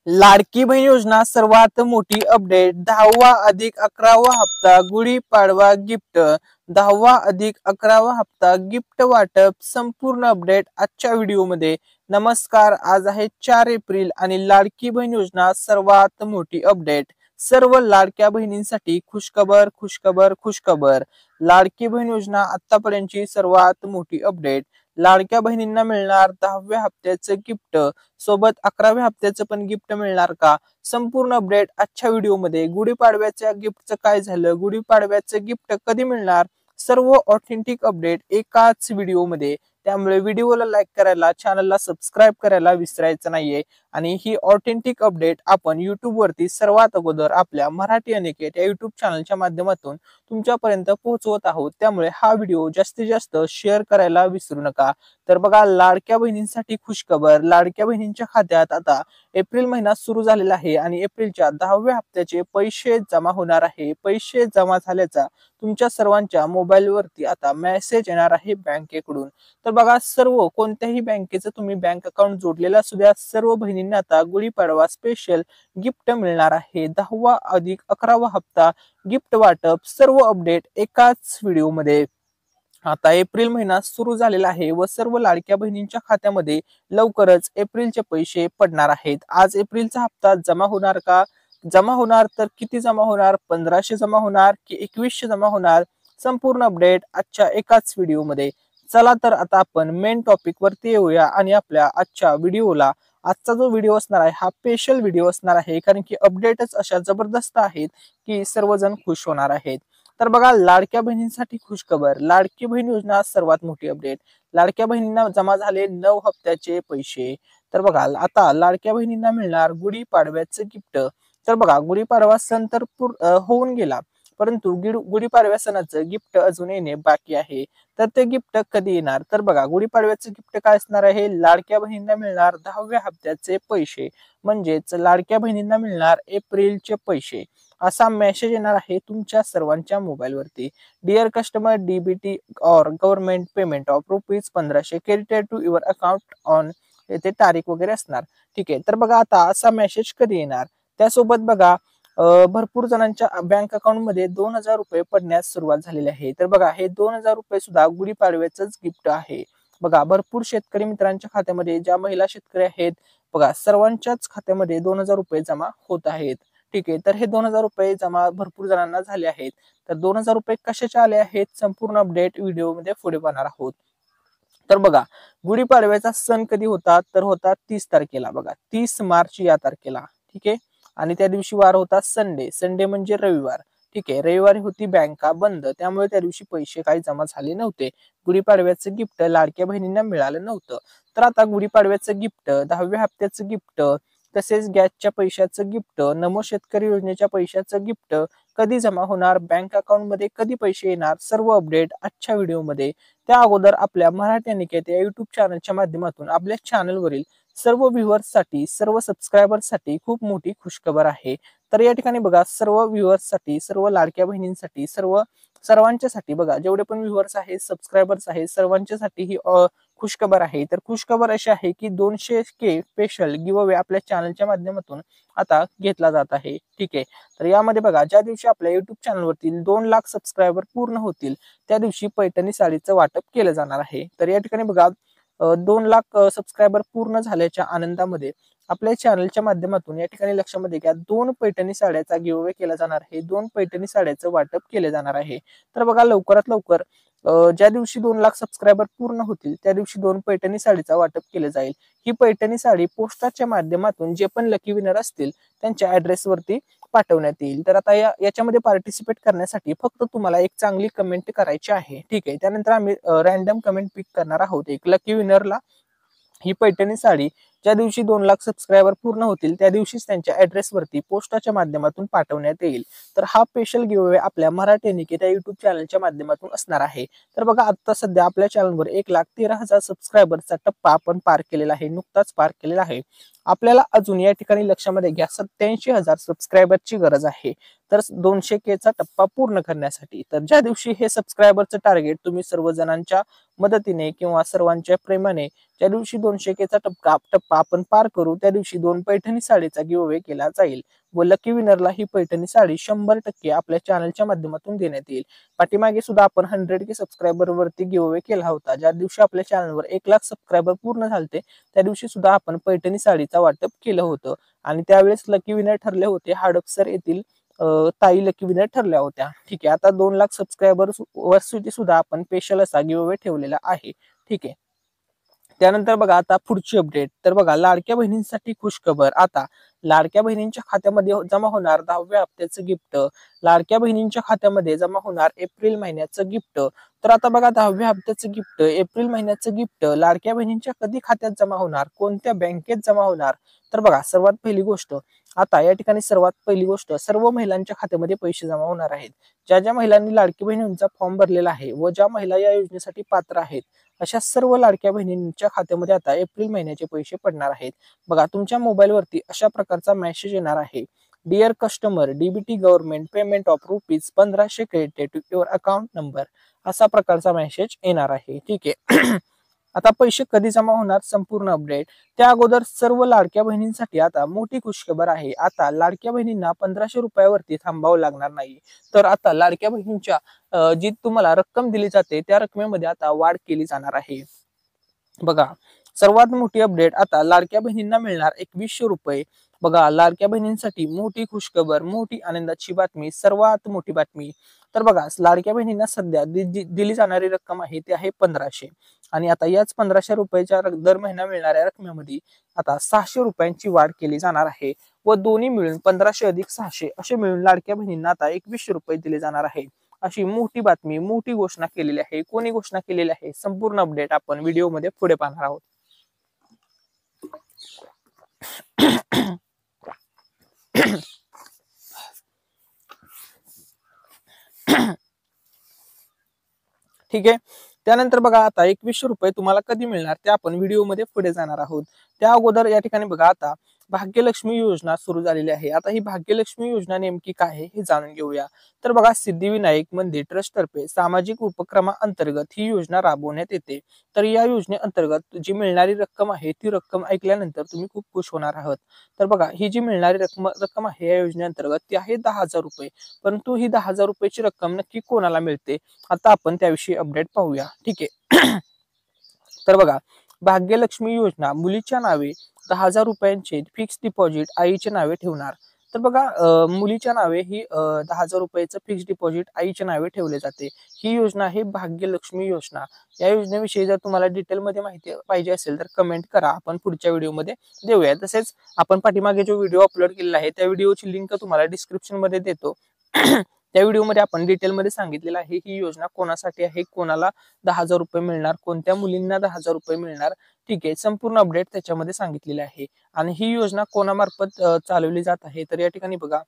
लाडकी बहीण योजना सर्वात मोठी अपडेट 10वा अधिक 11वा हप्ता गुढीपाडवा गिफ्ट 10वा अधिक 11वा हप्ता गिफ्ट वाटप संपूर्ण अपडेट आजच्या व्हिडिओमध्ये। नमस्कार, आज आहे 4 एप्रिल आणि लाडकी बहीण योजना सर्वात मोठी अपडेट। सर्व लाडक्या बहिणींसाठी खुशखबर खुशखबर खुशखबर। लाडकी बहीण योजना आतापर्यंतची सर्वात मोठी अपडेट। लाडक्या बहिणींना मिळणार 10व्या हप्त्याचं गिफ्ट, सोबत 11व्या हप्त्याचं पण गिफ्ट मिळणार का? संपूर्ण अपडेट आजच्या व्हिडिओमध्ये। गुढीपाडव्याच्या गिफ्टचं काय झालं, गुढीपाडव्याचं गिफ्ट कधी मिळणार, सर्व ऑथेंटिक अपडेट एकाच व्हिडिओमध्ये। त्यामुळे व्हिडिओला लाईक करायला, चॅनलला सबस्क्राईब करायला विसरायचं नाहीये। आणि ही ऑथेंटिक अपडेट आपण YouTube वरती सर्वात अगोदर आपल्या मराठी अनिकेत या YouTube चॅनलच्या माध्यमातून तुमच्यापर्यंत पोहोचवत आहोत। त्यामुळे हा व्हिडिओ जास्तीत जास्त शेअर करायला विसरू नका। तर बघा, लाडक्या बहिणींसाठी खुशखबर। लाडक्या बहिणींच्या खात्यात आता एप्रिल महिना सुरू झालेला आहे आणि एप्रिलच्या 10व्या हप्त्याचे पैसे जमा होणार आहे। पैसे जमा झाल्याचा तुमच्या सर्वांच्या मोबाईलवरती आता मेसेज येणार आहे बँकेकडून। तर बघा, सर्व कोणत्याही बँकेचं तुम्ही बँक अकाउंट जोडलेलं असू द्या, सर्व बहिणींना आता गुढीपाडवा स्पेशल गिफ्ट मिळणार आहे। 10वा अधिक 11वा हप्ता गिफ्ट वाटप सर्व अपडेट एकाच व्हिडिओमध्ये। आता एप्रिल महिना सुरू झालेला आहे व सर्व लाडक्या बहिणींच्या खात्यामध्ये लवकरच एप्रिलचे पैसे पडणार आहेत। आज एप्रिलचा हप्ता जमा होणार का? जमा होणार तर किती जमा होणार? 1500 जमा होणार की 2100 जमा होणार? संपूर्ण अपडेट आजच्या एकाच व्हिडिओमध्ये। चला तर आता आपण मेन टॉपिक वरती येऊया आणि आपल्या आजच्या व्हिडिओला, आजचा जो व्हिडिओ असणार आहे हा स्पेशल व्हिडिओ असणार आहे, कारण की अपडेटच अशा जबरदस्त आहेत की सर्वजण खुश होणार आहेत। तर बघा, लाडक्या बहिणींसाठी खुशखबर। लाडकी बहीण योजना सर्वात मोठी अपडेट। लाडक्या बहिणींना जमा झाले 9 हप्त्याचे पैसे। तर बघा, आता लाडक्या बहिणींना मिळणार गुढीपाडव्याचं गिफ्ट। तर बघा, गुढीपाडवा सण तर होऊन गेला, परंतु गुढीपाडव्या सणाचं गिफ्ट अजून येणे बाकी आहे। तर ते गिफ्ट कधी येणार? तर बघा, गुढीपाडव्याचं गिफ्ट काय असणार आहे? लाडक्या बहिणींना मिळणार 10व्या हप्त्याचे पैसे, म्हणजेच लाडक्या बहिणींना मिळणार एप्रिलचे पैसे, असा मेसेज येणार आहे तुमच्या सर्वांच्या मोबाईलवरती। डिअर कस्टमर, डीबीटी और government payment of ₹1500 credited to your account on, येथे तारीख वगैरे असणार। ठीक आहे, तर बघा आता असा मेसेज कधी येणार? त्यासोबत बघा, भरपूर जणांच्या बँक अकाउंट मध्ये 2000 रुपये पडण्यास सुरुवात झालेली आहे। तर बघा, हे 2000 रुपये सुद्धा गुढीपाडव्याचंच गिफ्ट आहे। बघा, भरपूर शेतकरी मित्रांच्या खात्यामध्ये, ज्या महिला शेतकरी आहेत बघा, सर्वांच्याच खात्यामध्ये 2000 रुपये जमा होत आहेत। ठीक आहे, तर हे 2000 रुपये जमा भरपूर जणांना झाले आहेत। तर 2000 रुपये कशाचे आले आहेत, संपूर्ण अपडेट व्हिडिओमध्ये पुढे पाहणार आहोत। तर बघा, गुढीपाडव्याचा सण कधी होता? तर होता 30 तारखेला, बघा 30 मार्च या तारखेला। ठीक आहे, आणि त्या दिवशी वार होता संडे। संडे म्हणजे रविवार। ठीक आहे, रविवारी होती बँका बंद, त्यामुळे त्या दिवशी पैसे काही जमा झाले नव्हते। गुढीपाडव्याचं गिफ्ट लाडक्या बहिणींना मिळालं नव्हतं। तर आता गुढीपाडव्याचं गिफ्ट, 10व्या हप्त्याचं गिफ्ट, तसेच गॅसच्या पैशाचं गिफ्ट, नमो शेतकरी योजनेच्या पैशाचं गिफ्ट कधी जमा होणार, बँक अकाउंट मध्ये कधी पैसे येणार, सर्व अपडेट आजच्या व्हिडिओमध्ये। त्या अगोदर आपल्या मराठी अनिकेत या युट्यूब चॅनलच्या माध्यमातून आपल्या चॅनलवरील सर्व व्ह्युअर्ससाठी, सर्व सबस्क्रायबर्ससाठी खूप मोठी खुशखबर आहे। तर या ठिकाणी बघा, सर्व व्ह्युअर्ससाठी, सर्व लाडक्या बहिणींसाठी, सर्वांच्यासाठी बघा, जेवढे पण व्ह्युअर्स आहेत, सबस्क्रायबर्स आहेत, सर्वांच्यासाठी ही खुशखबर आहे। तर खुशखबर अशी आहे की 200K स्पेशल गिव्ह अवे आपल्या चॅनलच्या माध्यमातून आता घेतला जात आहे। ठीक आहे, तर यामध्ये बघा, ज्या दिवशी आपल्या युट्यूब चॅनलवरती 2 लाख सबस्क्रायबर पूर्ण होतील त्या दिवशी पैठणी साडीचं वाटप केलं जाणार आहे। तर या ठिकाणी बघा, 2 लाख सबस्क्रायबर पूर्ण झाल्याच्या आनंदामध्ये आपल्या चॅनलच्या माध्यमातून या ठिकाणी लक्षामध्ये घ्या, 2 पैठणी साड्याचा गिव्ह अवे केला जाणार आहे। 2 पैठणी साड्याचं वाटप केले जाणार आहे। तर बघा, लवकरात लवकर ज्या दिवशी 2 लाख सबस्क्रायबर पूर्ण होतील त्या दिवशी 2 पैठणी साडीचा वाटप केले जाईल। ही पैठणी साडी पोस्टाच्या माध्यमातून जे पण लकी विनर असतील त्यांच्या ऍड्रेसवरती पाठवण्यात येईल। तर आता याच्यामध्ये पार्टिसिपेट करण्यासाठी फक्त तुम्हाला एक चांगली कमेंट करायची आहे। ठीक आहे, त्यानंतर आम्ही रॅन्डम कमेंट पिक करणार आहोत एक लकी विनरला। ही पैठणी साडी ज्या दिवशी 2 लाख सबस्क्रायबर पूर्ण होतील त्या दिवशीच त्यांच्या ऍड्रेसवरती पोस्टाच्या माध्यमातून पाठवण्यात येईल। तर हा स्पेशल गिव्ह अवे आपल्या मराठी अनिकेत या युट्यूब चॅनलच्या माध्यमातून असणार आहे। तर बघा, आता सध्या आपल्या चॅनलवर 1,13,000 सबस्क्रायबरचा टप्पा आपण पार केलेला आहे, नुकताच पार केलेला आहे। आपल्याला अजून या ठिकाणी लक्षामध्ये घ्या, 87,000 सबस्क्रायबरची गरज आहे तर 200K चा टप्पा पूर्ण करण्यासाठी। तर ज्या दिवशी हे सबस्क्रायबरचं टार्गेट तुम्ही सर्वजणांच्या मदतीने किंवा सर्वांच्या प्रेमाने ज्या दिवशी 200K चा टप्पा आपण पार करू त्या दिवशी 2 पैठणी साडीचा गिव्ह अवे केला जाईल व लकी विनरला ही पैठणी साडी 100% आपल्या चॅनलच्या माध्यमातून देण्यात येईल। पाठीमागे सुद्धा आपण 100K सबस्क्रायबर वरती गिव्ह अवे केला होता। ज्या दिवशी आपल्या चॅनलवर 1 लाख सबस्क्रायबर पूर्ण झाले त्या दिवशी सुद्धा आपण पैठणी साडीचा वाटप केलं होतं आणि त्यावेळेस लकी विनर ठरले होते हडपसर येथील ताई लकी विनर ठरल्या होत्या। ठीक आहे, आता 2 लाख सबस्क्रायबर वरती सुद्धा आपण स्पेशल असा गिव्ह अवे ठेवलेला आहे। ठीक आहे, त्यानंतर बघा आता पुढची अपडेट। तर बघा लाडक्या बहिणींसाठी खुशखबर। आता लाडक्या बहिणींच्या खात्यामध्ये जमा होणार 10व्या हप्त्याचं गिफ्ट, लाडक्या बहिणींच्या खात्यामध्ये जमा होणार एप्रिल महिन्याचं गिफ्ट। तर आता बघा 10व्या हप्त्याचं गिफ्ट, एप्रिल महिन्याचं गिफ्ट लाडक्या बहिणींच्या कधी खात्यात जमा होणार, कोणत्या बँकेत जमा होणार। तर बघा सर्वात पहिली गोष्ट, आता या ठिकाणी सर्वात पहिली गोष्ट, सर्व महिलांच्या खात्यामध्ये पैसे जमा होणार आहेत। ज्या ज्या महिलांनी लाडकी बहिणींचा फॉर्म भरलेला आहे व ज्या महिला या योजनेसाठी पात्र आहेत अशा सर्व लाडक्या बहिणींच्या खात्यामध्ये आता एप्रिल महिन्याचे पैसे पडणार आहेत। बघा तुमच्या मोबाईलवरती अशा प्रकारचा मेसेज येणार आहे, dear customer, DBT government payment of ₹1500 credited to your account number, असा प्रकारचा मेसेज येणार आहे। ठीक आहे, आता पैसे कधी जमा होणार संपूर्ण अपडेट। त्या अगोदर सर्व लाडक्या बहिणींसाठी आता मोठी खुशखबर आहे। आता लाडक्या बहिणींना 1500 रुपयावरती थांबावं लागणार नाही। तर आता लाडक्या बहिणींच्या जी तुम्हाला रक्कम दिली जाते त्या रकमेमध्ये आता वाढ केली जाणार आहे। बघा सर्वात मोठी अपडेट, आता लाडक्या बहिणींना मिळणार 2100 रुपये। बघा लाडक्या बहिणींसाठी मोठी खुशखबर, मोठी आनंदाची बातमी, सर्वात मोठी बातमी। तर बघा लाडक्या बहिणींना सध्या दिली जाणारी रक्कम आहे ती आहे 1500 आणि आता याच 1500 रुपयाच्या दर महिना मिळणाऱ्या रकमेमध्ये आता 600 रुपयांची वाढ केली जाणार आहे व दोन्ही मिळून 1500 अधिक 600 असे मिळून लाडक्या बहिणींना आता 2100 रुपये दिले जाणार आहे। अशी मोठी बातमी, मोठी घोषणा केलेली आहे। कोणी घोषणा केलेली आहे संपूर्ण अपडेट आपण व्हिडिओमध्ये पुढे पाहणार आहोत। ठीक आहे, त्यानंतर बघा आता 2100 रुपये तुम्हाला कधी मिळणार ते आपण व्हिडिओमध्ये पुढे जाणार आहोत। त्या अगोदर या ठिकाणी बघा आता भाग्यलक्ष्मी योजना सुरू झालेली आहे। आता ही भाग्यलक्ष्मी योजना नेमकी काय आहे हे जाणून घेऊया। तर बघा सिद्धिविनायक मंदिर ट्रस्ट तर्फे सामाजिक उपक्रमाअंतर्गत ही योजना राबवण्यात येते। तर या योजनेअंतर्गत जी मिळणारी रक्कम आहे ती रक्कम ऐकल्यानंतर तुम्ही खूप खुश होणार आहात। तर बघा ही जी मिळणारी रक्कम आहे या योजनेअंतर्गत ती आहे 10,000 रुपये। परंतु ही 10,000 रुपयाची रक्कम नक्की कोणाला मिळते आता आपण त्याविषयी अपडेट पाहूया। ठीक आहे, तर बघा भाग्यलक्ष्मी योजना मुलीच्या नावे 10,000 रुपयांचे फिक्स डिपॉझिट आईच्या नावे ठेवणार। तर बघा मुलीच्या नावे ही 10,000 रुपयाचं फिक्स डिपॉझिट आईच्या नावे ठेवले जाते। ही योजना आहे भाग्यलक्ष्मी योजना। या योजनेविषयी जर तुम्हाला डिटेलमध्ये माहिती पाहिजे असेल तर कमेंट करा, आपण पुढच्या व्हिडिओमध्ये देऊया। तसेच आपण पाठीमागे जो व्हिडिओ अपलोड केलेला आहे त्या व्हिडिओची लिंक तुम्हाला डिस्क्रिप्शन मध्ये देतो। त्या व्हिडिओमध्ये आपण डिटेलमध्ये सांगितलेलं आहे ही योजना कोणासाठी आहे, कोणाला 10,000 रुपये मिळणार, कोणत्या मुलींना 10,000 रुपये मिळणार। ठीक आहे, संपूर्ण अपडेट त्याच्यामध्ये सांगितलेले आहे आणि ही योजना कोणामार्फत चालवली जात आहे तर या ठिकाणी बघा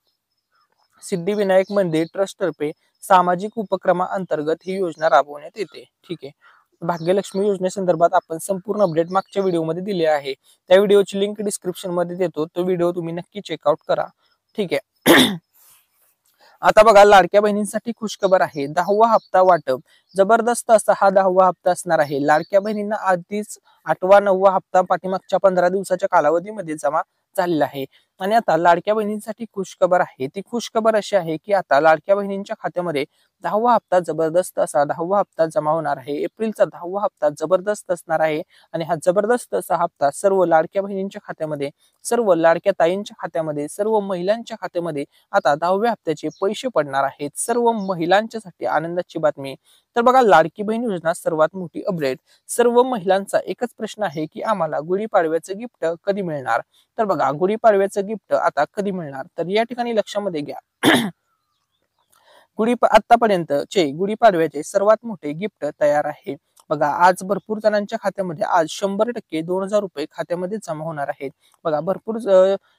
सिद्धिविनायक मंदिर ट्रस्ट तर्फे सामाजिक उपक्रमाअंतर्गत ही योजना राबवण्यात येते। ठीक आहे, भाग्यलक्ष्मी योजनेसंदर्भात आपण संपूर्ण अपडेट मागच्या व्हिडिओमध्ये दिले आहे। त्या व्हिडिओची लिंक डिस्क्रिप्शन मध्ये देतो, तो व्हिडिओ तुम्ही नक्की चेकआउट करा। ठीक आहे, आता बघा लाडक्या बहिणींसाठी खुशखबर आहे, 10वा हप्ता वाटप। जबरदस्त असा हा 10वा हप्ता असणार आहे। लाडक्या बहिणींना आधीच 8वा 9वा हप्ता पाठीमागच्या 15 दिवसाच्या कालावधीमध्ये जमा झालेला आहे आणि आता लाडक्या बहिणींसाठी खुशखबर आहे। ती खुशखबर अशी आहे की आता लाडक्या बहिणींच्या खात्यामध्ये 10वा हप्ता जबरदस्त असा 10वा हप्ता जमा होणार आहे। एप्रिलचा 10वा हप्ता जबरदस्त असणार आहे आणि हा जबरदस्त असा हप्ता सर्व लाडक्या बहिणींच्या खात्यामध्ये, सर्व लाडक्या ताईंच्या खात्यामध्ये, सर्व महिलांच्या खात्यामध्ये आता 10व्या हप्त्याचे पैसे पडणार आहेत। सर्व महिलांच्यासाठी आनंदाची बातमी। तर बघा लाडकी बहीण योजना सर्वात मोठी अपडेट। सर्व महिलांचा एकच प्रश्न आहे की आम्हाला गुढीपाडव्याचं गिफ्ट कधी मिळणार। तर बघा गुढीपाडव्याचं गिफ्ट आता कधी मिळणार तर या ठिकाणी लक्षामध्ये घ्या आतापर्यंतचे गुढीपाडव्याचे सर्वात मोठे गिफ्ट तयार आहे। बघा आज भरपूर जणांच्या खात्यामध्ये आज 100% 2,000 रुपये खात्यामध्ये जमा होणार आहेत। बघा भरपूर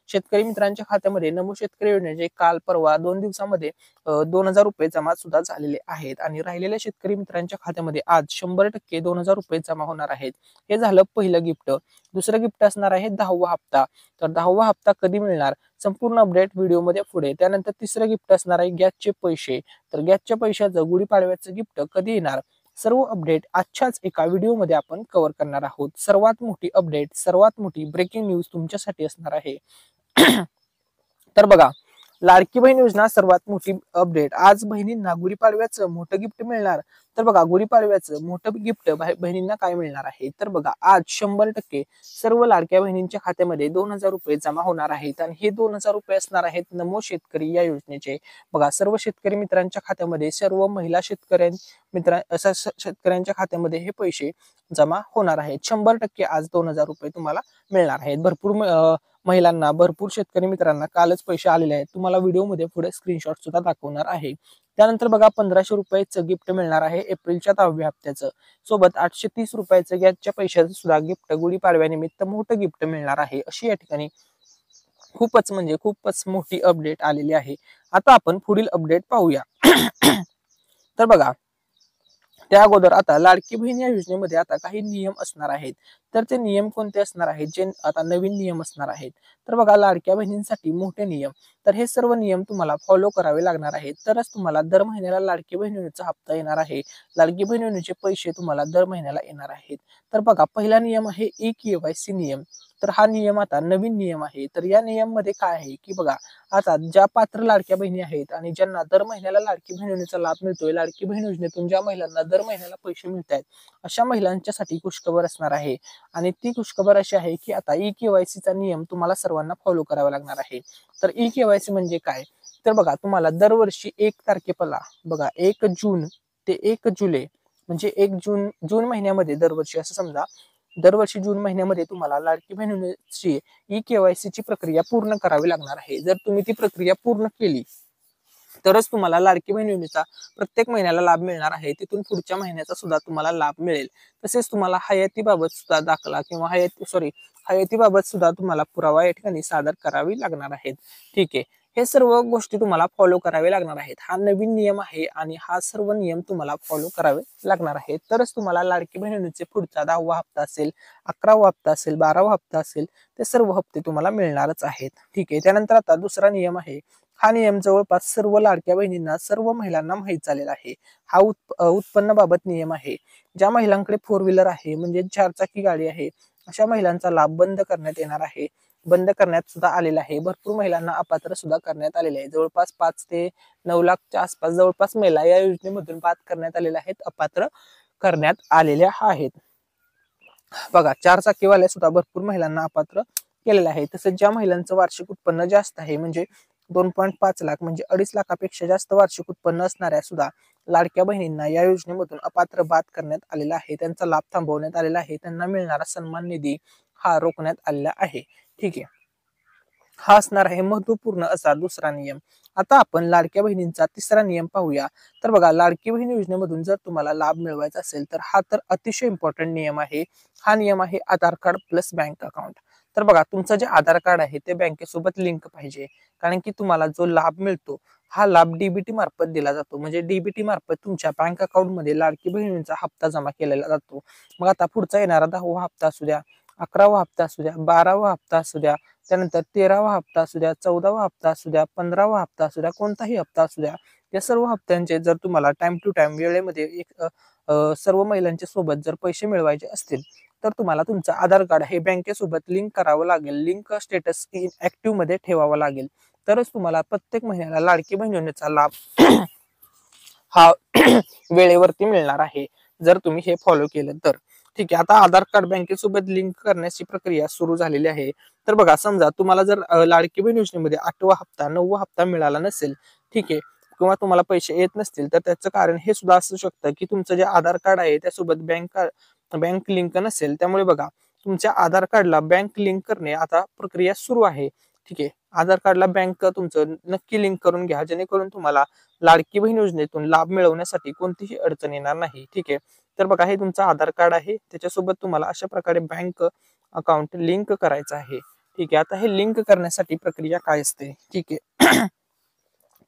शेतकरी मित्रांच्या खात्यामध्ये नमो शेतकरी योजनेचे काल परवा 2 दिवसामध्ये 2,000 रुपये जमा सुद्धा झालेले आहेत आणि राहिलेल्या शेतकरी मित्रांच्या खात्यामध्ये आज 100% 2,000 रुपये जमा होणार आहेत। हे झालं पहिलं गिफ्ट। दुसरं गिफ्ट असणार आहे 10वा हप्ता। तर 10वा हप्ता कधी मिळणार संपूर्ण अपडेट व्हिडिओमध्ये पुढे। त्यानंतर तिसरं गिफ्ट असणार आहे गॅसचे पैसे। तर गॅसच्या पैशाचं गुढीपाडव्याचं गिफ्ट कधी येणार सर्व अपडेट आजच्याच एका व्हिडिओमध्ये आपण कव्हर करणार आहोत. सर्वात मोठी अपडेट, सर्वात मोठी ब्रेकिंग न्यूज तुमच्यासाठी असणार आहे. तर बघा, लाडकी बहीण योजना सर्वात मोठी अपडेट. आज बहिणींना गुढीपाडव्याचं मोठं गिफ्ट मिळणार. तर बघा, गुढीपाडव्याचं मोठं गिफ्ट बहिणींना काय मिळणार आहे. तर बघा, आज 100% सर्व लाडक्या बहिणींच्या खात्यामध्ये 2000 रुपये जमा होणार आहेत आणि हे 2000 रुपये असणार आहेत नमो शेतकरी या योजनेचे. बघा, सर्व शेतकरी मित्रांच्या खात्यामध्ये, सर्व महिला शेतकऱ्यांच्या खात्यामध्ये हे पैसे जमा होणार आहेत. 100% आज 2000 रुपये तुम्हाला मिळणार आहेत. भरपूर महिलांना, भरपूर शेतकरी मित्रांना कालच पैसे आलेले आहेत. तुम्हाला व्हिडिओमध्ये पुढे स्क्रीनशॉट सुद्धा दाखवणार आहे. त्यानंतर बघा, 1500 रुपयाचं गिफ्ट मिळणार आहे एप्रिलच्या 10व्या हप्त्याचं. सोबत 830 रुपयाचं गॅसच्या पैशाचं सुद्धा गिफ्ट गुढीपाडव्यानिमित्त मोठं गिफ्ट मिळणार आहे. अशी या ठिकाणी खूपच म्हणजे खूपच मोठी अपडेट आलेली आहे. आता आपण पुढील अपडेट पाहूया. तर बघा, त्या अगोदर आता लाडकी बहीण या योजनेमध्ये आता काही नियम असणार आहेत. तर ते नियम कोणते असणार आहेत, जे आता नवीन नियम असणार आहेत. तर बघा, लाडक्या बहिणींसाठी मोठे नियम. तर हे सर्व नियम तुम्हाला फॉलो करावे लागणार आहेत. तरच तुम्हाला दर महिन्याला लाडकी बहीण योजनेचा हप्ता येणार आहे. लाडकी बहीण योजनेचे पैसे तुम्हाला दर महिन्याला येणार आहेत. तर बघा, पहिला नियम आहे ई-केवायसी नियम. तर हा नियम आता नवीन नियम आहे. तर या नियम मध्ये काय आहे की बघा, आता ज्या पात्र लाडक्या बहिणी आहेत आणि ज्यांना दर महिन्याला लाडकी बहीण योजनेचा लाभ मिळतोय, लाडकी बहीण योजनेतून ज्या महिलांना दर महिन्याला पैसे मिळत आहेत, अशा महिलांच्यासाठी खुशखबर असणार आहे. आणि ती खुशखबर अशी आहे की आता ई-केवायसीचा नियम तुम्हाला सर्वांना फॉलो करावा लागणार आहे. तर ई-केवायसी म्हणजे काय. तर बघा, तुम्हाला दरवर्षी 1 तारखेला बघा, 1 जून ते 1 जुलै म्हणजे 1 जून महिन्यामध्ये दरवर्षी असं समजा, दरवर्षी जून महिन्यामध्ये तुम्हाला लाडकी बहिणीची ई-केवायसी ची प्रक्रिया पूर्ण करावी लागणार आहे. जर तुम्ही ती प्रक्रिया पूर्ण केली तरच तुम्हाला लाडकी बहीण योजनेचा प्रत्येक महिन्याला लाभ मिळणार आहे. तिथून पुढच्या महिन्याचा सुद्धा तुम्हाला लाभ मिळेल. तसेच तुम्हाला हयातीबाबत सुद्धा दाखला किंवा हयातीबाबत सुद्धा तुम्हाला पुरावा या ठिकाणी सादर करावी लागणार आहेत. ठीक आहे, हे सर्व गोष्टी तुम्हाला फॉलो करावे लागणार आहेत. हा नवीन नियम आहे आणि हा सर्व नियम तुम्हाला फॉलो करावे लागणार आहेत. तरच तुम्हाला लाडकी बहीण योजनेचे पुढचा 10वा हप्ता असेल, 11वा हप्ता असेल, 12वा हप्ता असेल, ते सर्व हप्ते तुम्हाला मिळणारच आहेत. ठीक आहे, त्यानंतर आता दुसरा नियम आहे. हा नियम जवळपास सर्व लाडक्या बहिणींना, सर्व महिलांना माहीत झालेला आहे. हा उत्पन्नाबाबत नियम आहे. ज्या महिलांकडे 4 व्हीलर आहे, म्हणजे 4 चाकी गाडी आहे, अशा महिलांचा लाभ बंद करण्यात येणार आहे. बंद करण्यात सुद्धा आलेला आहे. भरपूर महिलांना अपात्र सुद्धा करण्यात आलेले आहे. जवळपास 5 ते 9 लाखच्या आसपास जवळपास महिला या योजनेमधून बाद करण्यात आलेल्या आहेत, अपात्र करण्यात आलेल्या आहेत. बघा, 4 चाकीवाल्या सुद्धा भरपूर महिलांना अपात्र केलेलं आहे. तसंच ज्या महिलांचं वार्षिक उत्पन्न जास्त आहे, म्हणजे 2.5 लाख म्हणजे 2.5 लाखापेक्षा जास्त वार्षिक उत्पन्न असणाऱ्या सुद्धा लाडक्या बहिणींना या योजनेमधून अपात्र बाद करण्यात आलेला आहे. त्यांचा लाभ थांबवण्यात आलेला आहे. त्यांना मिळणारा सन्मान निधी हा रोखण्यात आलेला आहे. ठीक आहे, हा असणार आहे महत्वपूर्ण असा दुसरा नियम. आता आपण लाडक्या बहिणींचा तिसरा नियम पाहूया. तर बघा, लाडकी बहीण योजनेमधून जर तुम्हाला लाभ मिळवायचा असेल तर हा तर अतिशय इम्पॉर्टंट नियम आहे. हा नियम आहे आधार कार्ड प्लस बँक अकाउंट. तर बघा, तुमचं जे आधार कार्ड आहे ते बँकेसोबत लिंक पाहिजे. कारण की तुम्हाला जो लाभ मिळतो हा लाभ डीबीटी मार्फत दिला जातो. म्हणजे डीबीटी मार्फत तुमच्या बँक अकाउंट मध्ये लाडकी बहिणींचा हप्ता जमा केलेला जातो. मग आता पुढचा येणारा 10वा हप्ता असू द्या, 11वा हप्ता असू द्या, 12वा हप्ता असू द्या, त्यानंतर 13वा हप्ता असू द्या, 14वा हप्ता असू द्या, 15वा हप्ता असू द्या, कोणताही हप्ता असू द्या, या सर्व हप्त्यांचे जर तुम्हाला टाइम टू टाइम वेळेमध्ये सर्व महिलांच्या सोबत जर पैसे मिळवायचे असतील तर तुम्हाला तुमचं आधार कार्ड हे बँकेसोबत लिंक करावं लागेल. लिंक स्टेटस ऍक्टिव्ह मध्ये ठेवावं लागेल. तरच तुम्हाला प्रत्येक महिन्याला लाडकी बहीण योजनेचा लाभ हा वेळेवरती मिळणार आहे, जर तुम्ही हे फॉलो केलं तर. ठीक आहे, आता आधार कार्ड बँकेसोबत लिंक करण्याची प्रक्रिया सुरू झालेली आहे. तर बघा, समजा तुम्हाला जर लाडकी बहीण योजनेमध्ये 8वा हप्ता, 9वा हप्ता मिळाला नसेल, ठीक आहे, किंवा तुम्हाला पैसे येत नसतील, तर त्याचं कारण हे सुद्धा असू शकतं की तुमचं जे आधार कार्ड आहे त्यासोबत बँक लिंक नसेल. त्यामुळे बघा, तुमच्या आधार कार्डला बँक लिंक करणे आता प्रक्रिया सुरू आहे. ठीक आहे, आधार कार्डला बँक तुमचं नक्की लिंक करून घ्या, जेणेकरून तुम्हाला लाडकी बहीण योजनेतून लाभ मिळवण्यासाठी कोणतीही अडचण येणार नाही. ठीक आहे, तर बघा, हे तुमचं आधार कार्ड आहे, त्याच्यासोबत तुम्हाला अशा प्रकारे बँक अकाउंट लिंक करायचं आहे. ठीक आहे, आता हे लिंक करण्यासाठी प्रक्रिया काय असते. ठीक आहे,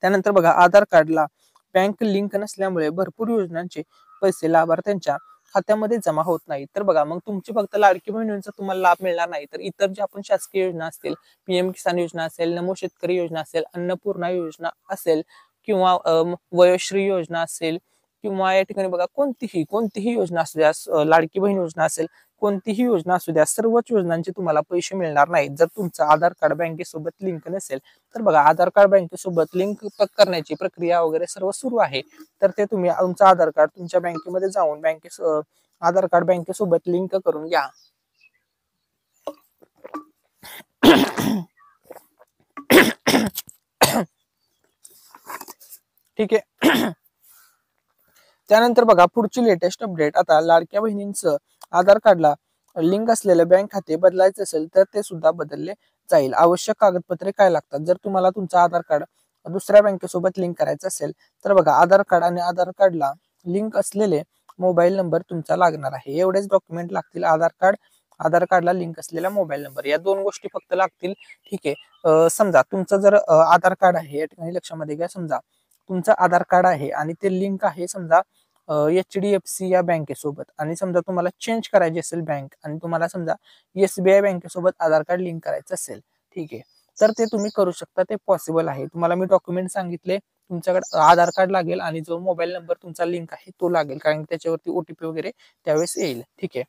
त्यानंतर बघा, आधार कार्डला बँक लिंक नसल्यामुळे भरपूर योजनांचे पैसे लाभार्थ्यांच्या खात्यामध्ये जमा होत नाही. तर बघा, मग तुमची फक्त लाडकी बहीण योजनेचा तुम्हाला लाभ मिळणार नाही, तर इतर ज्या आपण शासकीय योजना असतील, पीएम किसान योजना असेल, नमो शेतकरी योजना असेल, अन्नपूर्णा योजना असेल, किंवा वयोश्री योजना असेल, किंवा या ठिकाणी बघा कोणतीही योजना असू द्या, लाडकी बहीण योजना असेल, कोणतीही योजना असू द्या, सर्वच योजनांचे तुम्हाला पैसे मिळणार नाहीत जर तुमचं आधार कार्ड बँकेसोबत लिंक नसेल. तर बघा, आधार कार्ड बँकेसोबत लिंक करण्याची प्रक्रिया वगैरे सर्व सुरू आहे. तर ते तुम्ही तुमचं आधार कार्ड तुमच्या बँकेमध्ये जाऊन आधार कार्ड बँकेसोबत लिंक करून घ्या. ठीक आहे. त्यानंतर बघा, पुढची लेटेस्ट अपडेट. आता लाडक्या बहिणींचं आधार कार्डला लिंक असलेलं बँक खाते बदलायचं असेल तर ते सुद्धा बदलले जाईल. आवश्यक कागदपत्रे काय लागतात जर तुम्हाला तुमचं आधार कार्ड दुसऱ्या बँकेसोबत लिंक करायचं असेल तर बघा, आधार कार्ड आणि आधार कार्डला लिंक असलेले मोबाईल नंबर तुमचा लागणार आहे. एवढेच डॉक्युमेंट लागतील. आधार कार्डला लिंक असलेला मोबाईल नंबर, या दोन गोष्टी फक्त लागतील. ठीक आहे. समजा तुमचं जर आधार कार्ड आहे, या ठिकाणी लक्षामध्ये घ्या, समजा तुमचं आधार कार्ड आहे आणि ते लिंक आहे समजा HDFC या बँकेसोबत, आणि समजा तुम्हाला चेंज करायची असेल बँक आणि तुम्हाला समजा SBI बँकेसोबत आधार कार्ड लिंक करायचं असेल, ठीक आहे, तर ते तुम्ही करू शकता. ते पॉसिबल आहे. तुम्हाला मी डॉक्युमेंट सांगितले. तुमच्याकडे आधार कार्ड लागेल आणि जो मोबाईल नंबर तुमचा लिंक आहे तो लागेल, कारण त्याच्यावरती OTP वगैरे त्यावेळेस येईल. ठीक आहे.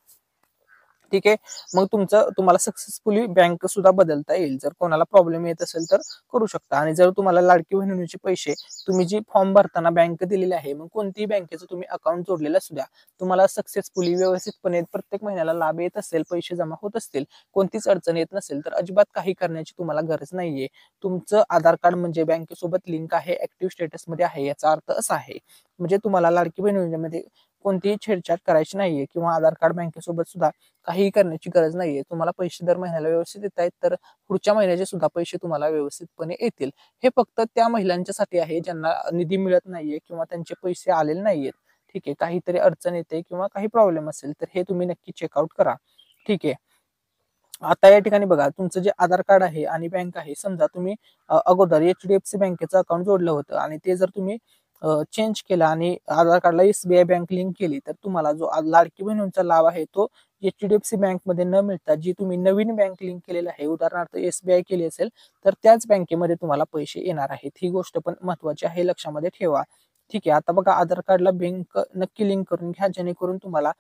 ठीक आहे. मग तुम्हाला सक्सेसफुली बँक सुद्धा बदलता येईल. जर कोणाला प्रॉब्लेम येत असेल तर करू शकता. आणि जर तुम्हाला लाडकी बहीण योजनेचे पैसे तुम्ही जी फॉर्म भरताना बँक दिलेले आहे, मग कोणतीही बँकेचं तुम्ही अकाउंट जोडलेलं असू द्या, तुम्हाला सक्सेसफुली व्यवस्थितपणे प्रत्येक महिन्याला लाभ येत असेल, पैसे जमा होत असतील, कोणतीच अडचण येत नसेल, तर अजिबात काही करण्याची तुम्हाला गरज नाहीये. तुमचं आधार कार्ड म्हणजे बँकेसोबत लिंक आहे, ऍक्टिव्ह स्टेटसमध्ये आहे, याचा अर्थ असा आहे. म्हणजे तुम्हाला लाडकी बहीण योजनेमध्ये कोणतीही छेडछाड करायची नाहीये किंवा आधार कार्ड बँकेसोबत सुद्धा काहीही करण्याची गरज नाहीये. तुम्हाला पैसे दर महिन्याला व्यवस्थित येत आहेत, तर पुढच्या महिन्याचे सुद्धा पैसे तुम्हाला व्यवस्थितपणे येतील. हे फक्त त्या महिलांच्यासाठी आहे ज्यांना निधी मिळत नाहीये किंवा त्यांचे पैसे आलेले नाहीयेत. ठीक आहे. काहीतरी अडचण येते किंवा काही प्रॉब्लेम असेल तर हे तुम्ही नक्की चेकआउट करा. ठीक आहे. आता या ठिकाणी बघा, तुमचं जे आधार कार्ड आहे आणि बँक आहे, समजा तुम्ही अगोदर HDFC बँकेचं अकाउंट जोडलं होतं आणि ते जर तुम्ही चेंज केला आणि आधार कार्डला SBI बँक लिंक केली, तर तुम्हाला जो लाडकी बहिणींचा लाभ आहे तो HDFC बँकमध्ये न मिळता जी तुम्ही नवीन बँक लिंक केलेली आहे, उदाहरणार्थ SBI केली असेल, तर त्याच बँकेमध्ये तुम्हाला पैसे येणार आहेत. ही गोष्ट पण महत्वाची आहे, लक्षामध्ये ठेवा. ठीक आहे. आता बघा, आधार कार्डला बँक नक्की लिंक करून घ्या, जेणेकरून तुम्हाला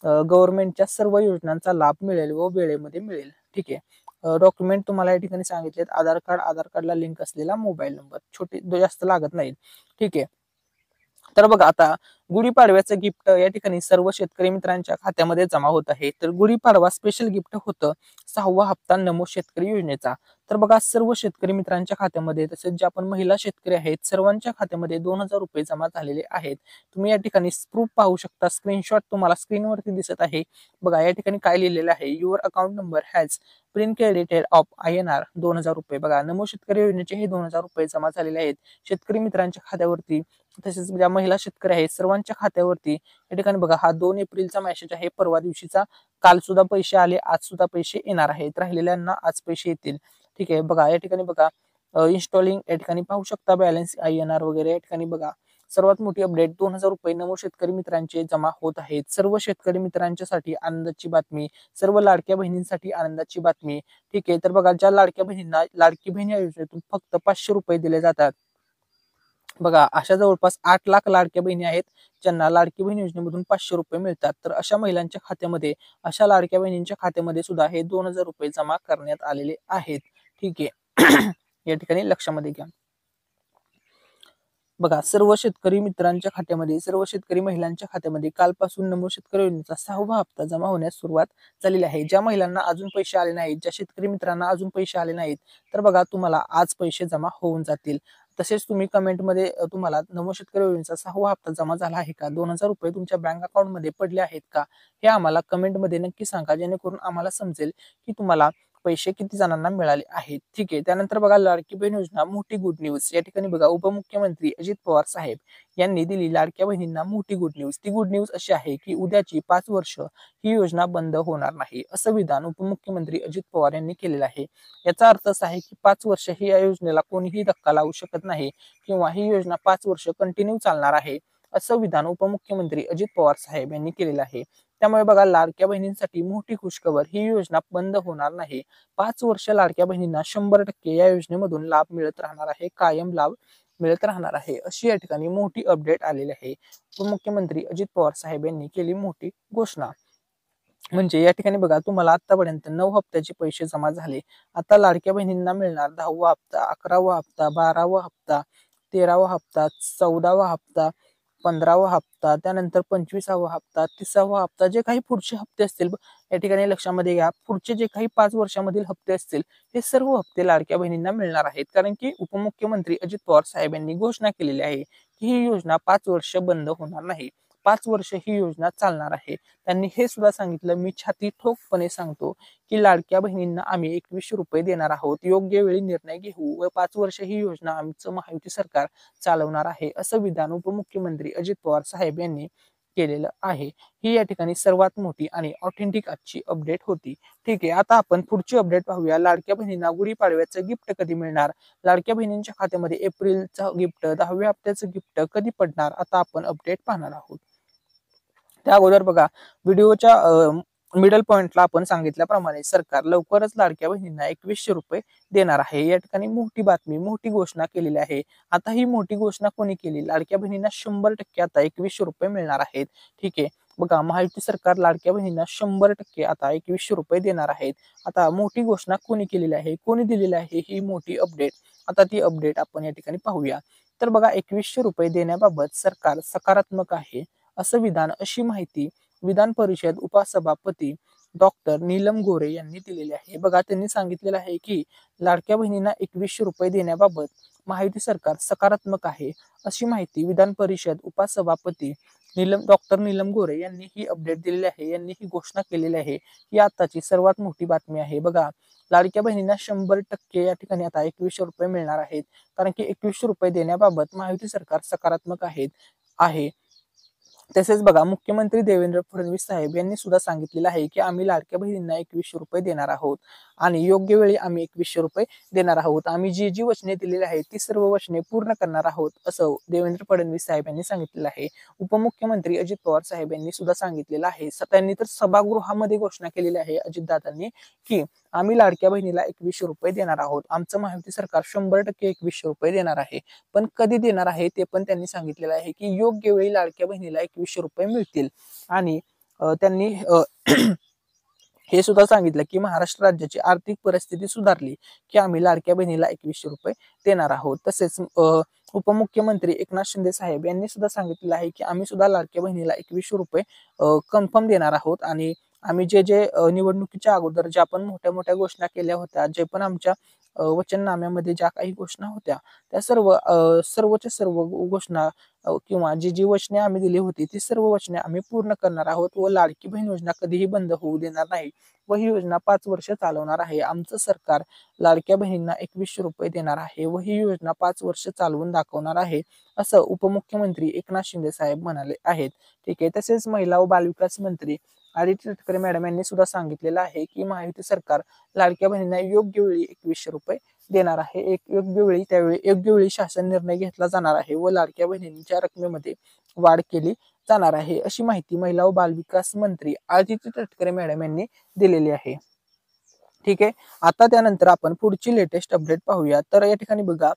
गव्हर्नमेंटच्या सर्व योजनांचा लाभ मिळेल व वेळेमध्ये मिळेल. ठीक आहे. डॉक्युमेंट तुम्हाला या ठिकाणी सांगितलेत: आधार कार्डला लिंक असलेला मोबाईल नंबर, छोटे जास्त लागत नाहीत. ठीक आहे. तर बघा, आता गुढीपाडव्याचं गिफ्ट या ठिकाणी सर्व शेतकरी मित्रांच्या खात्यामध्ये जमा होत आहे. तर गुढीपाडवा स्पेशल गिफ्ट होतं 6वा हप्ता नमो शेतकरी योजनेचा. तर बघा, सर्व शेतकरी मित्रांच्या खात्यामध्ये, तसेच ज्या पण महिला शेतकरी आहेत सर्वांच्या खात्यामध्ये 2000 रुपये जमा झालेले आहेत. तुम्ही या ठिकाणी प्रूफ पाहू शकता. स्क्रीनशॉट तुम्हाला स्क्रीनवरती दिसत आहे. बघा, या ठिकाणी काय लिहिलेलं आहे: your account number has print credited of INR 2000 रुपये. बघा, नमो शेतकरी योजनेचे हे 2000 रुपये जमा झालेले आहेत शेतकरी मित्रांच्या खात्यावरती. तसेच ज्या महिला शेतकरी आहेत सर्वांच्या खात्यावरती या ठिकाणी बघा, हा 2 एप्रिलचा मेसेज आहे, परवा दिवशीचा. काल सुद्धा पैसे आले, आज सुद्धा पैसे येणार आहेत, राहिलेल्यांना आज पैसे येतील. ठीक आहे. बघा, या ठिकाणी बघा, इन्स्टॉलिंग या ठिकाणी पाहू शकता, बॅलन्स INR वगैरे. या ठिकाणी बघा, सर्वात मोठी अपडेट: 2000 रुपये नमो शेतकरी मित्रांचे जमा होत आहेत. सर्व शेतकरी मित्रांच्यासाठी आनंदाची बातमी, सर्व लाडक्या बहिणींसाठी आनंदाची बातमी. ठीक आहे. तर बघा, ज्या लाडक्या बहिणींना लाडकी बहीण या योजनेतून फक्त 500 रुपये दिले जातात, बघा, अशा जवळपास 8 लाख लाडक्या बहिणी आहेत ज्यांना लाडकी बहीण योजनेमधून 500 रुपये मिळतात. तर अशा महिलांच्या खात्यामध्ये, अशा लाडक्या बहिणींच्या खात्यामध्ये सुद्धा हे 2000 रुपये जमा करण्यात आलेले आहेत. ठीक आहे. या ठिकाणी लक्षामध्ये घ्या. बघा, सर्व शेतकरी मित्रांच्या खात्यामध्ये, सर्व शेतकरी महिलांच्या खात्यामध्ये कालपासून नमो शेतकरी योजनेचा 6वा हप्ता जमा होण्यास सुरुवात झालेली आहे. ज्या महिलांना अजून पैसे आले नाहीत, ज्या शेतकरी मित्रांना अजून पैसे आले नाहीत, तर बघा, तुम्हाला आज पैसे जमा होऊन जातील. तसेच तुम्ही कमेंटमध्ये तुम्हाला नमो शेतकरी योजनेचा 6वा हप्ता जमा झाला आहे का, 2000 रुपये तुमच्या बँक अकाउंटमध्ये पडले आहेत का, हे आम्हाला कमेंटमध्ये नक्की सांगा, जेणेकरून आम्हाला समजेल की तुम्हाला पैसे किती जणांना मिळाले आहेत. ठीक आहे. त्यानंतर बघा, लाडकी बहीण योजना मोठी गुड न्यूज. या ठिकाणी बघा, उपमुख्यमंत्री अजित पवार साहेब यांनी दिली लाडक्या बहिणींना मोठी गुड न्यूज. ती गुड न्यूज अशी आहे की उद्याची 5 वर्ष ही योजना बंद होणार नाही, असं विधान उपमुख्यमंत्री अजित पवार यांनी केलेलं आहे. याचा अर्थ असा आहे की 5 वर्ष ही या योजनेला कोणीही धक्का लावू शकत नाही किंवा ही योजना 5 वर्ष कंटिन्यू चालणार आहे, असं विधान उपमुख्यमंत्री अजित पवार साहेब यांनी केलेलं आहे. त्यामुळे बघा, लाडक्या बहिणींसाठी मोठी खुशखबर: ही योजना बंद होणार नाही. 5 वर्ष लाडक्या बहिणींना 100% या योजनेमधून लाभ मिळत राहणार आहे, कायम लाभ मिळत राहणार आहे, अशी या ठिकाणी मोठी अपडेट आलेली आहे. उपमुख्यमंत्री अजित पवार साहेब यांनी केली मोठी घोषणा. म्हणजे या ठिकाणी बघा, तुम्हाला आतापर्यंत 9 हप्त्याचे पैसे जमा झाले. आता लाडक्या बहिणींना मिळणार 10वा हप्ता, 11वा हप्ता, 12वा हप्ता, 13वा हप्ता, 14वा हप्ता, 15वा हप्ता, त्यानंतर 25वा हप्ता, 30वा हप्ता, जे काही पुढचे हप्ते असतील या ठिकाणी लक्षामध्ये घ्या. पुढचे जे काही 5 वर्षामधील हप्ते असतील हे सर्व हप्ते लाडक्या बहिणींना मिळणार आहेत. कारण की उपमुख्यमंत्री अजित पवार साहेब यांनी घोषणा केलेली आहे की ही योजना 5 वर्ष बंद होणार नाही. 5 वर्ष ही योजना चालणार आहे. त्यांनी हे सुद्धा सांगितलं, मी छाती ठोकपणे सांगतो की लाडक्या बहिणींना आम्ही 2100 रुपये देणार आहोत. योग्य वेळी निर्णय घेऊ व 5 वर्ष ही योजना आमचं महायुती सरकार चालवणार आहे, असं विधान उपमुख्यमंत्री अजित पवार साहेब यांनी केलेलं आहे. ही या ठिकाणी सर्वात मोठी आणि ऑथेंटिक आजची अपडेट होती. ठीक आहे, आता आपण पुढची अपडेट पाहूया. लाडक्या बहिणींना गुढीपाडव्याचं गिफ्ट कधी मिळणार? लाडक्या बहिणींच्या खात्यामध्ये एप्रिलचं गिफ्ट, 10व्या हप्त्याचं गिफ्ट कधी पडणार? आता आपण अपडेट पाहणार आहोत. त्या अगोदर बघा, व्हिडिओच्या मिडल पॉइंटला आपण सांगितल्याप्रमाणे सरकार लवकरच लाडक्या बहिणींना 2100 रुपये देणार आहे. या ठिकाणी मोठी बातमी, मोठी घोषणा केलेली आहे. आता ही मोठी घोषणा कोणी केली? लाडक्या बहिणींना 100% आता 2100 रुपये मिळणार आहेत. ठीक आहे, बघा, महायुती सरकार लाडक्या बहिणींना 100% आता 2100 रुपये देणार आहेत. आता मोठी घोषणा कोणी केलेली आहे, कोणी दिलेली आहे ही मोठी अपडेट? आता ती अपडेट आपण या ठिकाणी पाहूया. तर बघा, 2100 रुपये देण्याबाबत सरकार सकारात्मक आहे, असं विधान, अशी माहिती विधान परिषद उपसभापती डॉक्टर नीलम गोरे यांनी दिलेली आहे. बघा, त्यांनी सांगितलेलं आहे की लाडक्या बहिणींना 2100 रुपये देण्याबाबत महायुती सरकार सकारात्मक आहे, अशी माहिती विधान परिषद उपसभापती डॉक्टर नीलम गोरे यांनी ही अपडेट दिलेली आहे, यांनी ही घोषणा केलेली आहे. ही आताची सर्वात मोठी बातमी आहे. बघा, लाडक्या बहिणींना 100% या ठिकाणी आता 2100 रुपये मिळणार आहेत. कारण की 2100 रुपये देण्याबाबत महायुती सरकार सकारात्मक आहे. तसेच बघा, मुख्यमंत्री देवेंद्र फडणवीस साहेब यांनी सुद्धा सांगितलेलं आहे की आम्ही लाडक्या बहिणींना 2100 रुपये देणार आहोत आणि योग्य वेळी आम्ही 2100 रुपये देणार आहोत. आम्ही जी वचने दिलेली आहेत ती सर्व वचने पूर्ण करणार आहोत, असं देवेंद्र फडणवीस साहेब यांनी सांगितलेलं आहे. उपमुख्यमंत्री अजित पवार साहेब यांनी सुद्धा सांगितलेलं आहे. त्यांनी तर सभागृहामध्ये घोषणा केलेली आहे अजितदादांनी की आम्ही लाडक्या बहिणीला 2100 रुपये देणार आहोत. आमचं महायुती सरकार 100% 2100 रुपये देणार आहे. पण कधी देणार आहे ते पण त्यांनी सांगितलेलं आहे की योग्य वेळी लाडक्या बहिणीला 2100 रुपये मिळतील. आणि त्यांनी हे सुद्धा सांगितलं की महाराष्ट्र राज्याची आर्थिक परिस्थिती सुधारली की आम्ही लाडक्या बहिणीला 2100 रुपये देणार आहोत. तसेच उपमुख्यमंत्री एकनाथ शिंदे साहेब यांनी सुद्धा सांगितलेलं आहे की आम्ही सुद्धा लाडक्या बहिणीला 2100 रुपये कन्फर्म देणार आहोत. आणि आम्ही जे निवडणुकीच्या अगोदर ज्या आपण मोठ्या मोठ्या घोषणा केल्या होत्या, जे पण आमच्या वचननाम्यामध्ये ज्या काही घोषणा होत्या, त्या सर्वच्या सर्व घोषणा किंवा जी वचने आम्ही दिली होती ती सर्व वचने आम्ही पूर्ण करणार आहोत व लाडकी बहीण योजना कधीही बंद होऊ देणार नाही व ही योजना 5 वर्ष चालवणार आहे. आमचं सरकार लाडक्या बहिणींना 2100 रुपये देणार आहे व ही योजना 5 वर्ष चालवून दाखवणार आहे, असं उपमुख्यमंत्री एकनाथ शिंदे साहेब म्हणाले आहेत. ठीक आहे, तसेच महिला व बालविकास मंत्री आदिती तटकरे मॅडम यांनी सुद्धा सांगितलेलं आहे की महायुती सरकार लाडक्या बहिणींना योग्य वेळी 2100 रुपये देणार आहे. योग्य वेळी शासन निर्णय घेतला जाणार आहे व लाडक्या बहिणींच्या रकमेमध्ये वाढ केली जाणार आहे, अशी माहिती महिला व बालविकास मंत्री आदिती तटकरे मॅडम यांनी दिलेली आहे. ठीक आहे, आता त्यानंतर आपण पुढची लेटेस्ट अपडेट पाहूया. तर या ठिकाणी बघा,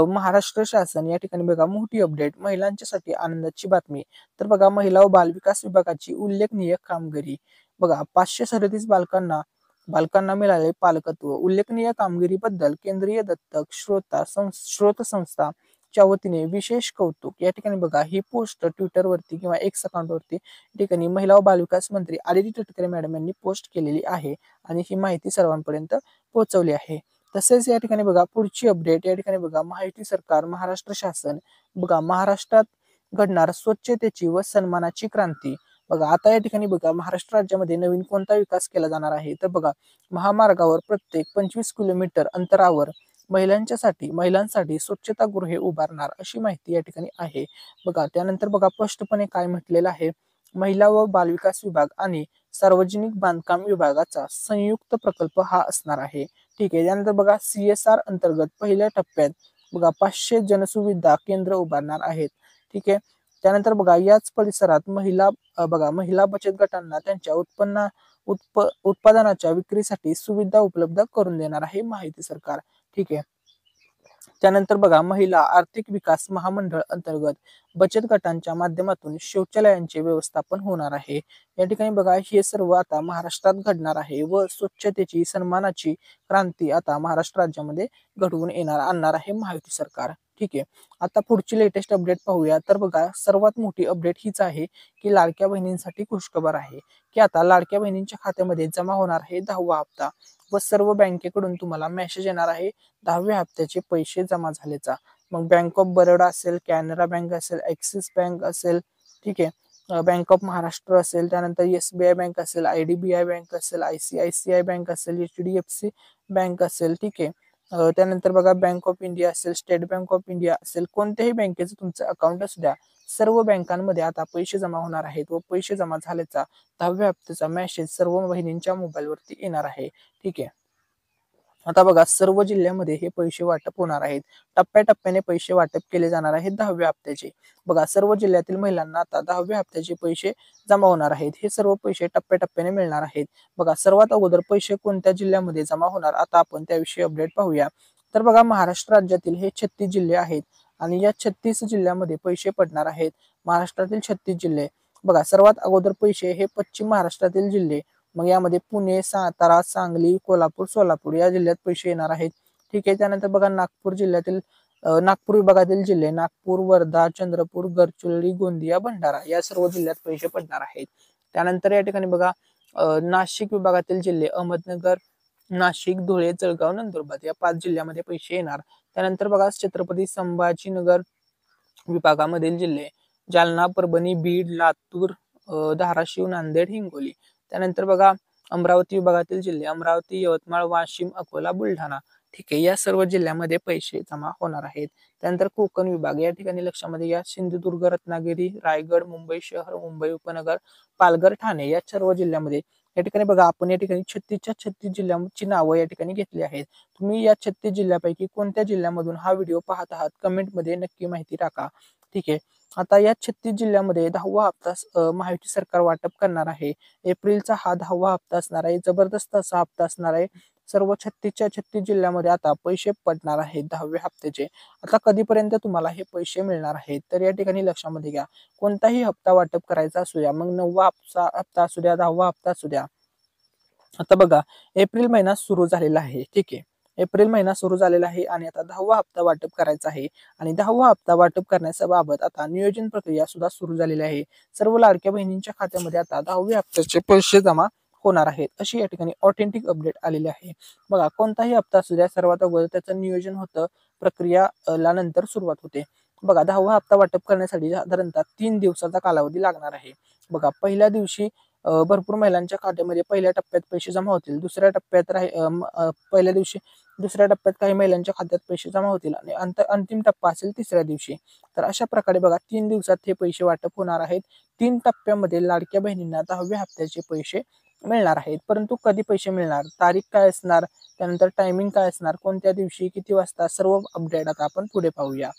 महाराष्ट्र शासन या ठिकाणी बघा मोठी अपडेट, महिलांच्यासाठी आनंदाची बातमी. तर बघा, महिला व बालविकास विभागाची उल्लेखनीय कामगिरी. बघा, 537 बालकांना मिळाले पालकत्व. उल्लेखनीय कामगिरीबद्दल केंद्रीय दत्तक स्रोत संस्थाच्या वतीने विशेष कौतुक. या ठिकाणी बघा, ही पोस्ट ट्विटरवरती किंवा एक्स अकाउंटवरती ठिकाणी महिला व बालविकास मंत्री आदिती तटकरे मॅडम यांनी पोस्ट केलेली आहे आणि ही माहिती सर्वांपर्यंत पोहोचवली आहे. तसेच या ठिकाणी बघा पुढची अपडेट, या ठिकाणी बघा, महायुती सरकार महाराष्ट्र शासन बघा महाराष्ट्रात घडणार स्वच्छतेची व सन्मानाची क्रांती. बघा, आता या ठिकाणी बघा, महाराष्ट्र राज्यामध्ये नवीन कोणता विकास केला जाणार आहे? तर बघा, महामार्गावर प्रत्येक 25 किलोमीटर अंतरावर महिलांसाठी स्वच्छतागृहे उभारणार, अशी माहिती या ठिकाणी आहे. बघा, त्यानंतर बघा स्पष्टपणे काय म्हटलेलं आहे, महिला व बालविकास विभाग आणि सार्वजनिक बांधकाम विभागाचा संयुक्त प्रकल्प हा असणार आहे. ठीक आहे, त्यानंतर बघा, CSR अंतर्गत पहिल्या टप्प्यात बघा 500 जनसुविधा केंद्र उभारणार आहेत. ठीक आहे, त्यानंतर बघा, याच परिसरात महिला बचत गटांना त्यांच्या उत्पादनाच्या विक्रीसाठी सुविधा उपलब्ध करून देणार आहे महायुती सरकार. ठीक आहे, त्यानंतर बघा महिला आर्थिक विकास महामंडळ अंतर्गत बचत गटांच्या माध्यमातून शौचालयांचे व्यवस्थापन होणार आहे। या ठिकाणी बघा हे सर्व आता महाराष्ट्रात घडणार आहे व स्वच्छतेची सन्मानाची क्रांती आता महाराष्ट्र राज्यामध्ये घडवून आणणार आहे महायुती सरकार। ठीक आहे, आता पुढची लेटेस्ट अपडेट पाहूया। तर बघा सर्वात मोठी अपडेट हीच आहे की लाडक्या बहिणींसाठी खुशखबर आहे की आता लाडक्या बहिणींच्या खात्यामध्ये जमा होणार आहे 10वा हप्ता व सर्व बँकेकडून तुम्हाला मेसेज येणार आहे 10व्या हप्त्याचे पैसे जमा झाल्याचा। मग बँक ऑफ बरोडा असेल, कॅनरा बँक असेल, ॲक्सिस बँक असेल, ठीक आहे, बँक ऑफ महाराष्ट्र असेल, त्यानंतर SBI बँक असेल, IDBI बँक असेल, ICICI बँक असेल, HDFC बँक असेल, ठीक आहे, त्यानंतर बघा बँक ऑफ इंडिया असेल, स्टेट बँक ऑफ इंडिया असेल, कोणत्याही बँकेचं तुमचं अकाउंट असू द्या, सर्व बँकांमध्ये आता पैसे जमा होणार आहेत व पैसे जमा झाल्याचा 10व्या हप्त्याचा मेसेज सर्व बहिणींच्या मोबाईलवरती येणार आहे। ठीक आहे, आता बघा सर्व जिल्ह्यामध्ये हे पैसे वाटप होणार आहेत, टप्प्याटप्प्याने पैसे वाटप केले जाणार आहेत 10व्या हप्त्याचे। बघा सर्व जिल्ह्यातील महिलांना आता 10व्या हप्त्याचे पैसे जमा होणार आहेत, हे सर्व पैसे टप्प्याटप्प्याने मिळणार आहेत। बघा सर्वात अगोदर पैसे कोणत्या जिल्ह्यामध्ये जमा होणार आता आपण त्याविषयी अपडेट पाहूया। तर बघा महाराष्ट्र राज्यातील हे 36 जिल्हे आहेत आणि या 36 जिल्ह्यामध्ये पैसे पडणार आहेत। महाराष्ट्रातील 36 जिल्हे बघा सर्वात अगोदर पैसे हे पश्चिम महाराष्ट्रातील जिल्हे, मग यामध्ये पुणे, सातारा, सांगली, कोल्हापूर, सोलापूर या जिल्ह्यात पैसे येणार आहेत। ठीक आहे, त्यानंतर बघा नागपूर जिल्ह्यातील नागपूर विभागातील जिल्हे नागपूर, वर्धा, चंद्रपूर, गडचिरोली, गोंदिया, भंडारा या सर्व जिल्ह्यात पैसे पडणार आहेत। त्यानंतर या ठिकाणी बघा नाशिक विभागातील जिल्हे अहमदनगर, नाशिक, धुळे, जळगाव, नंदुरबार या 5 जिल्ह्यामध्ये पैसे येणार। त्यानंतर बघा छत्रपती संभाजीनगर विभागामधील जिल्हे जालना, परभणी, बीड, लातूर, धाराशिव, नांदेड, हिंगोली। त्यानंतर बघा अमरावती विभागातील जिल्हे अमरावती, यवतमाळ, वाशिम, अकोला, बुलढाणा। ठीक आहे, या सर्व जिल्ह्यामध्ये पैसे जमा होणार आहेत। त्यानंतर कोकण विभाग या ठिकाणी लक्षामध्ये घ्या सिंधुदुर्ग, रत्नागिरी, रायगड, मुंबई शहर, मुंबई उपनगर, पालघर, ठाणे या सर्व जिल्ह्यामध्ये या ठिकाणी बघा आपण या ठिकाणी 36च्या 36 जिल्ह्यांची नावं या ठिकाणी घेतली आहेत। तुम्ही या 36 जिल्ह्यापैकी कोणत्या जिल्ह्यामधून हा व्हिडिओ पाहत आहात कमेंटमध्ये नक्की माहिती टाका। ठीक आहे, आता या 36 जिल्ह्यामध्ये 10वा हप्ता महायुती सरकार वाटप करणार आहे। एप्रिलचा हा 10वा हप्ता असणार आहे, जबरदस्त असा हप्ता असणार आहे। सर्व 36च्या 36 जिल्ह्यामध्ये आता पैसे पडणार आहेत 10व्या हप्त्याचे। आता कधीपर्यंत तुम्हाला हे पैसे मिळणार आहेत तर या ठिकाणी लक्षामध्ये घ्या कोणताही हप्ता वाटप करायचा असू द्या, मग 9वा हप्ता असू द्या, 10वा हप्ता असू द्या। आता बघा एप्रिल महिना सुरू झालेला आहे। ठीक आहे, एप्रिल महिना सुरू झालेला आहे आणि आता 10वा हप्ता वाटप करायचा आहे आणि 10वा हप्ता वाटप करण्याच्या बाबत आता नियोजन प्रक्रिया सुद्धा सुरू झालेली आहे। सर्व लाडक्या बहिणींच्या खात्यामध्ये आता 10व्या हप्त्याचे पैसे जमा होणार आहेत अशी या ठिकाणी ऑथेंटिक अपडेट आलेली आहे। बघा कोणताही हप्ता असू द्या सर्वात अगोदर त्याचं नियोजन होतं, प्रक्रिया ला नंतर सुरुवात होते। बघा 10वा हप्ता वाटप करण्यासाठी साधारणतः 3 दिवसाचा कालावधी लागणार आहे। बघा पहिल्या दिवशी भरपूर महिलांच्या खात्यामध्ये पहिल्या टप्प्यात पैसे जमा होतील, दुसऱ्या टप्प्यात पहिल्या दिवशी दुसऱ्या टप्प्यात काही महिलांच्या खात्यात पैसे जमा होतील आणि अंतिम टप्पा असेल तिसऱ्या दिवशी। तर अशा प्रकारे बघा 3 दिवसात हे पैसे वाटप होणार आहेत। 3 टप्प्यामध्ये लाडक्या बहिणींना 10व्या हप्त्याचे पैसे मिळणार आहेत, परंतु कधी पैसे मिळणार, तारीख काय असणार, त्यानंतर टायमिंग काय असणार, कोणत्या दिवशी, किती वाजता, सर्व अपडेट आता आपण पुढे पाहूया।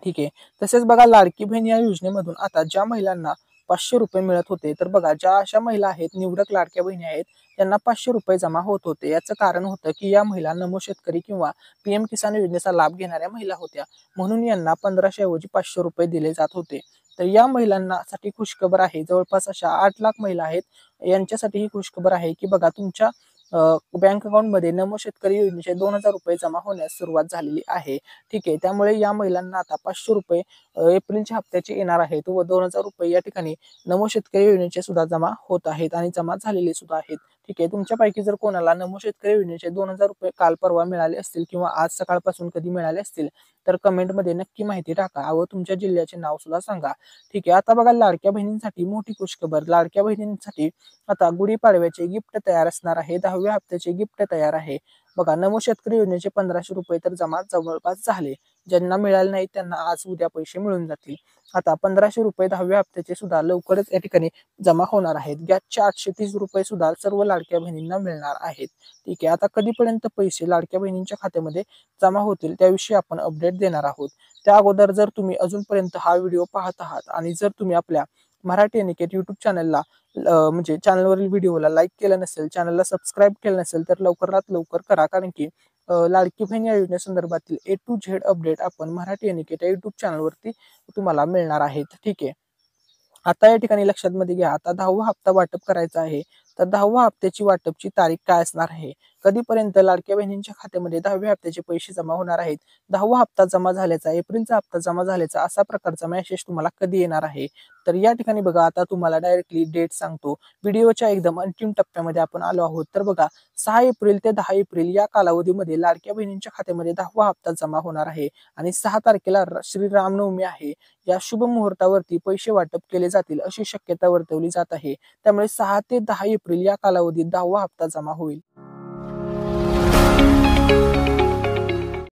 ठीक आहे, तसेच बघा लाडकी बहीण या योजनेमधून आता ज्या महिलांना 500 रुपये मिळत होते तर बघा ज्या अशा महिला आहेत निवडक लाडक्या बहिणी आहेत त्यांना 500 रुपये जमा होत होते। याचं कारण होतं की या महिला नमो शेतकरी किंवा PM किसान योजनेचा लाभ घेणाऱ्या महिला होत्या, म्हणून यांना 1500 ऐवजी 500 रुपये दिले जात होते। तर या महिलांना साठी खुशखबर आहे, जवळपास अशा 8 लाख महिला आहेत यांच्यासाठी ही खुशखबर आहे की बघा तुमच्या बँक अकाउंट मध्ये नमो शेतकरी योजनेचे 2000 रुपये जमा होण्यास सुरुवात झालेली आहे। ठीक आहे, त्यामुळे या महिलांना आता 500 रुपये एप्रिलच्या हप्त्याचे येणार आहेत व 2000 रुपये या ठिकाणी नमो शेतकरी योजनेचे सुद्धा जमा होत आहेत आणि जमा झालेले सुद्धा आहेत। ठीक आहे, तुमच्यापैकी जर कोणाला नमो शेतकरी योजनेचे 2000 रुपये काल परवा मिळाले असतील किंवा आज सकाळपासून कधी मिळाले असतील तर कमेंटमध्ये नक्की माहिती टाका व तुमच्या जिल्ह्याचे नाव सुद्धा सांगा। ठीक आहे, आता बघा लाडक्या बहिणींसाठी मोठी खुशखबर, लाडक्या बहिणींसाठी आता गुढीपाडव्याचे गिफ्ट तयार असणार आहे, 10व्या हप्त्याचे गिफ्ट तयार आहे। बघा नमो शेतकरी योजनेचे 1500 रुपये तर जमा जवळपास झाले, ज्यांना मिळाले नाही त्यांना आज उद्या पैसे मिळून जातील। आता 1500 रुपये 10व्या हप्त्याचे सुद्धा लवकरच या ठिकाणी जमा होणार आहेत। गॅसचे 830 रुपये सुद्धा सर्व लाडक्या बहिणींना मिळणार आहेत। ठीक आहे, आता कधीपर्यंत पैसे लाडक्या बहिणींच्या खात्यामध्ये जमा होतील त्याविषयी आपण अपडेट देणार आहोत। त्या अगोदर जर तुम्ही अजूनपर्यंत हा व्हिडिओ पाहत आहात आणि जर तुम्ही आपल्या मराठी अनिकेत YouTube चॅनलला म्हणजे चॅनलवरील व्हिडिओला लाईक केलं नसेल, चॅनलला सबस्क्राईब केलं नसेल तर लवकरात लवकर करा, कारण की लाडकी बहीण या योजनेसंदर्भातील A to Z अपडेट आपण मराठी अनिकेत या युट्यूब चॅनलवरती तुम्हाला मिळणार आहेत. ठीक आहे. आता या ठिकाणी लक्षात मध्ये घ्या, आता 10वा हप्ता वाटप करायचा आहे. तर 10वा हप्त्याची वाटपची तारीख काय असणार आहे, कधीपर्यंत लाडक्या बहिणींच्या खात्यामध्ये 10व्या हप्त्याचे पैसे जमा होणार आहेत, 10वा हप्ता जमा झाल्याचा, एप्रिलचा हप्ता जमा झाल्याचा असा प्रकारचा मेसेज तुम्हाला कधी येणार आहे. तर या ठिकाणी बघा, आता तुम्हाला डायरेक्टली डेट सांगतो. व्हिडिओच्या एकदम अंतिम टप्प्यामध्ये आपण आलो आहोत. तर बघा, 6 एप्रिल ते 10 एप्रिल या कालावधीमध्ये लाडक्या बहिणींच्या खात्यामध्ये 10वा हप्ता जमा होणार आहे आणि 6 तारखेला श्री रामनवमी आहे. या शुभ मुहूर्तावरती पैसे वाटप केले जातील अशी शक्यता वर्तवली जात आहे. त्यामुळे 6 ते 10 एप्रिल या कालावधीत 10वा हप्ता जमा होईल.